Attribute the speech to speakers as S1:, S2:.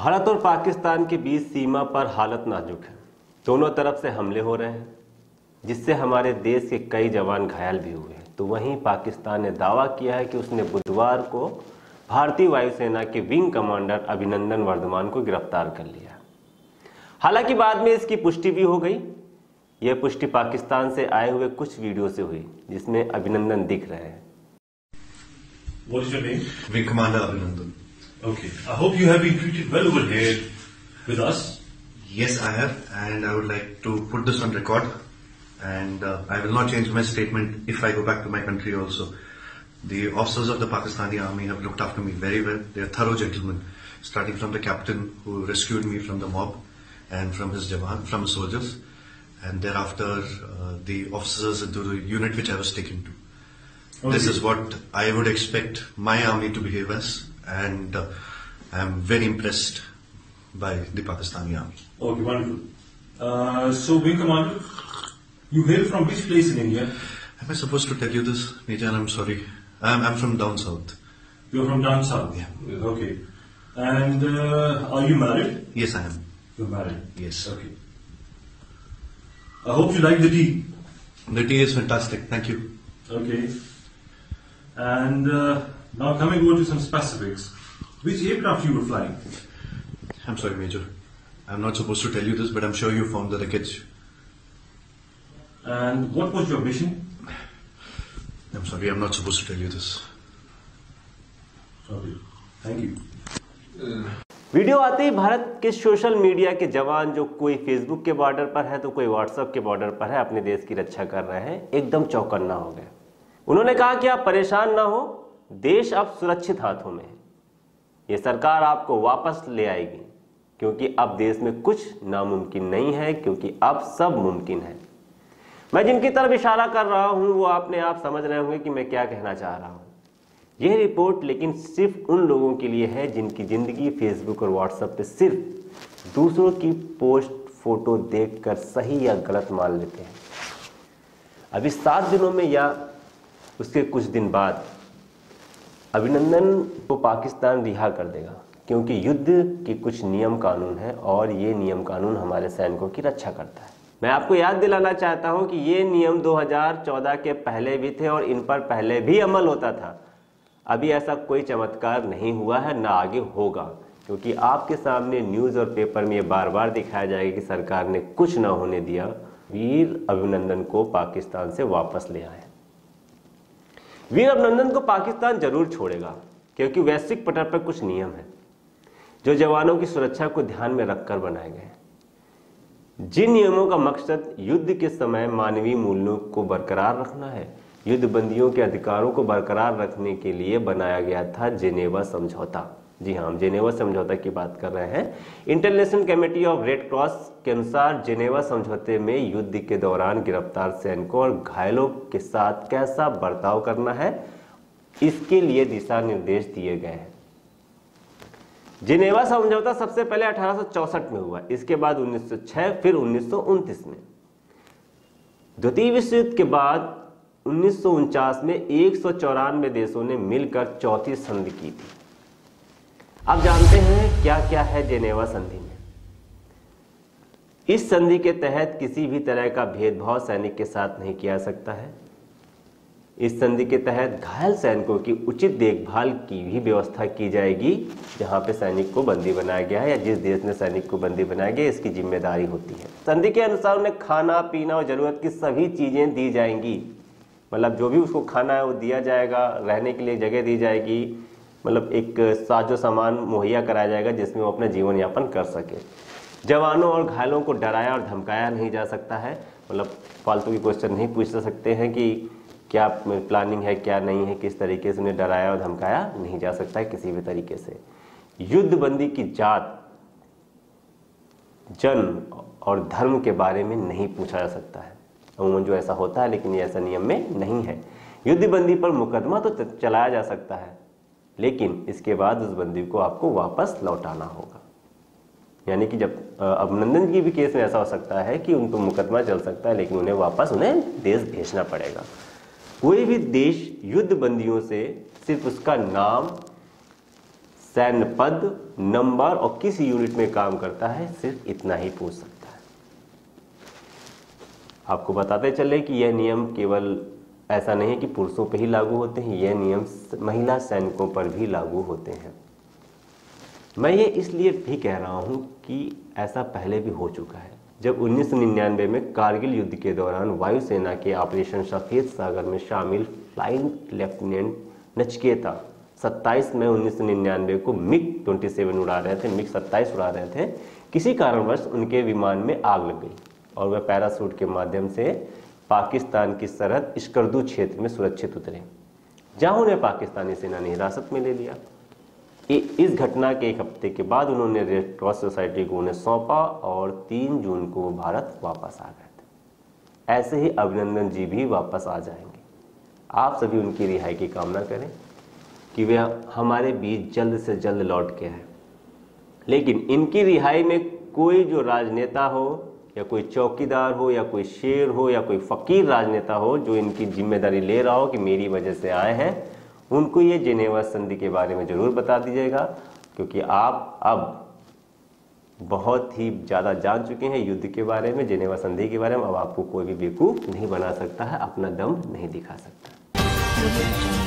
S1: भारत और पाकिस्तान के बीच सीमा पर हालत नाजुक है। दोनों तरफ से हमले हो रहे हैं, जिससे हमारे देश के कई जवान घायल भी हुए हैं। तो वहीं पाकिस्तान ने दावा किया है कि उसने बुधवार को भारतीय वायुसेना के विंग कमांडर अभिनंदन वर्धमान को गिरफ्तार कर लिया। हालांकि बाद में इसकी पुष्टि भी हो गई। यह पुष्टि पाकिस्तान से आए हुए कुछ वीडियो से हुई, जिसमें अभिनंदन दिख रहे हैं।
S2: What is your name?
S3: Wing Commander Abhinandan.
S2: Okay. I hope you have been treated well over here with us.
S3: Yes, I have, and I would like to put this on record. And I will not change my statement if I go back to my country also. The officers of the Pakistani army have looked after me very well. They are thorough gentlemen, starting from the captain who rescued me from the mob and from his jawan, from the soldiers, and thereafter the officers into the unit which I was taken to. Okay. This is what I would expect my army to behave as, and I am very impressed by the Pakistani army.
S2: Okay, wonderful. So, Wing Commander, you hail from which place in India?
S3: Am I supposed to tell you this, Major? I'm sorry. I'm from down south.
S2: You're from down south?
S3: Yeah.
S2: Okay. And are you married?
S3: Yes, I am.
S2: You're married?
S3: Yes.
S2: Okay. I hope you like the tea.
S3: The tea is fantastic. Thank you.
S2: Okay. And now coming over to some specifics. Which aircraft you were flying?
S3: I'm sorry, Major. I'm not supposed to tell you this, but I'm sure you found the wreckage.
S2: And what was your mission?
S3: I'm sorry, I'm not supposed to tell you this.
S2: Okay. Thank you.
S1: Video आते ही भारत के social media के जवान, जो कोई Facebook के border पर है तो कोई व्हाट्सएप के बॉर्डर पर है, अपने देश की रक्षा कर रहे हैं, एकदम चौकन्ना हो गए। उन्होंने कहा कि आप परेशान ना हो, देश अब सुरक्षित हाथों में है। ये सरकार आपको वापस ले आएगी, क्योंकि अब देश में कुछ नामुमकिन नहीं है, क्योंकि अब सब मुमकिन है। मैं जिनकी तरफ इशारा कर रहा हूं वो अपने आप समझ रहे होंगे कि मैं क्या कहना चाह रहा हूं। यह रिपोर्ट लेकिन सिर्फ उन लोगों के लिए है जिनकी जिंदगी फेसबुक और व्हाट्सएप पे सिर्फ दूसरों की पोस्ट फोटो देखकर सही या गलत मान लेते हैं। अभी 7 दिनों में या उसके कुछ दिन बाद अभिनंदन को पाकिस्तान रिहा कर देगा, क्योंकि युद्ध के कुछ नियम कानून है और ये नियम कानून हमारे सैनिकों की रक्षा करता है। मैं आपको याद दिलाना चाहता हूं कि ये नियम 2014 के पहले भी थे और इन पर पहले भी अमल होता था। अभी ऐसा कोई चमत्कार नहीं हुआ है, ना आगे होगा, क्योंकि आपके सामने न्यूज़ और पेपर में ये बार बार दिखाया जाएगा कि सरकार ने कुछ ना होने दिया, वीर अभिनंदन को पाकिस्तान से वापस ले आए। वीर अभिनंदन को पाकिस्तान जरूर छोड़ेगा, क्योंकि वैश्विक पटल पर कुछ नियम हैं जो जवानों की सुरक्षा को ध्यान में रखकर बनाए गए हैं। जिन नियमों का मकसद युद्ध के समय मानवीय मूल्यों को बरकरार रखना है, युद्ध बंदियों के अधिकारों को बरकरार रखने के लिए बनाया गया था जेनेवा समझौता। जी हाँ, हम जेनेवा समझौता की बात कर रहे हैं। International committee of red cross के अनुसार जेनेवा समझौते में युद्ध के दौरान गिरफ्तार सैनिकों और घायलों के साथ कैसा बर्ताव करना है, इसके लिए दिशा निर्देश दिए गए हैं। जेनेवा समझौता सबसे पहले 1864 में हुआ, इसके बाद 1906, फिर 1929 में। द्वितीय विश्व युद्ध के बाद 1949 में 194 देशों ने मिलकर चौथी संधि की थी। अब जानते हैं क्या क्या है जेनेवा संधि में। इस संधि के तहत किसी भी तरह का भेदभाव सैनिक के साथ नहीं किया सकता है। इस संधि के तहत घायल सैनिकों की उचित देखभाल की भी व्यवस्था की जाएगी। जहां पे सैनिक को बंदी बनाया गया है या जिस देश ने सैनिक को बंदी बनाया गया, इसकी जिम्मेदारी होती है। संधि के अनुसार उन्हें खाना पीना और जरूरत की सभी चीजें दी जाएंगी। मतलब जो भी उसको खाना है वो दिया जाएगा, रहने के लिए जगह दी जाएगी, मतलब एक साजो सामान मुहैया कराया जाएगा जिसमें वो अपना जीवन यापन कर सके। जवानों और घायलों को डराया और धमकाया नहीं जा सकता है। मतलब फालतू की क्वेश्चन नहीं पूछ सकते हैं कि क्या प्लानिंग है क्या नहीं है, किस तरीके से उन्हें डराया और धमकाया नहीं जा सकता है किसी भी तरीके से। युद्ध बंदी की जात, जन्म और धर्म के बारे में नहीं पूछा जा सकता है। अमूमन जो ऐसा होता है, लेकिन ये ऐसा नियम में नहीं है। युद्ध बंदी पर मुकदमा तो चलाया जा सकता है, लेकिन इसके बाद उस बंदी को आपको वापस लौटाना होगा। यानी कि जब अभिनंदन की भी केस में ऐसा हो सकता है कि उनको मुकदमा चल सकता है, लेकिन उन्हें वापस देश भेजना पड़ेगा। कोई भी देश युद्ध बंदियों से सिर्फ उसका नाम, सैन्य पद, नंबर और किस यूनिट में काम करता है, सिर्फ इतना ही पूछ सकता है। आपको बताते चले कि यह नियम केवल ऐसा नहीं है कि पुरुषों पर ही लागू होते हैं, यह नियम महिला सैनिकों पर भी लागू होते हैं। मैं ये इसलिए भी कह रहा हूँ कि ऐसा पहले भी हो चुका है। जब 1999 में कारगिल युद्ध के दौरान वायुसेना के ऑपरेशन सफेद सागर में शामिल फ्लाइंग लेफ्टिनेंट नचिकेता 27 मई 1999 को MiG-27 उड़ा रहे थे, MiG-27 उड़ा रहे थे। किसी कारणवश उनके विमान में आग लग गई और वह पैराशूट के माध्यम से पाकिस्तान की सरहद इस्कर्दू क्षेत्र में सुरक्षित उतरे, जहां उन्हें पाकिस्तानी सेना ने हिरासत में ले लिया। इस घटना के एक हफ्ते के बाद उन्होंने रेड क्रॉस सोसाइटी को उन्हें सौंपा और 3 जून को वो भारत वापस आ गए थे। ऐसे ही अभिनंदन जी भी वापस आ जाएंगे। आप सभी उनकी रिहाई की कामना करें कि वे हमारे बीच जल्द से जल्द लौट के आए। लेकिन इनकी रिहाई में कोई जो राजनेता हो या कोई चौकीदार हो या कोई शेर हो या कोई फकीर राजनेता हो जो इनकी जिम्मेदारी ले रहा हो कि मेरी वजह से आए हैं, उनको ये जेनेवा संधि के बारे में ज़रूर बता दीजिएगा, क्योंकि आप अब बहुत ही ज़्यादा जान चुके हैं युद्ध के बारे में, जेनेवा संधि के बारे में। अब आपको कोई भी बेवकूफ़ नहीं बना सकता है, अपना दम नहीं दिखा सकता।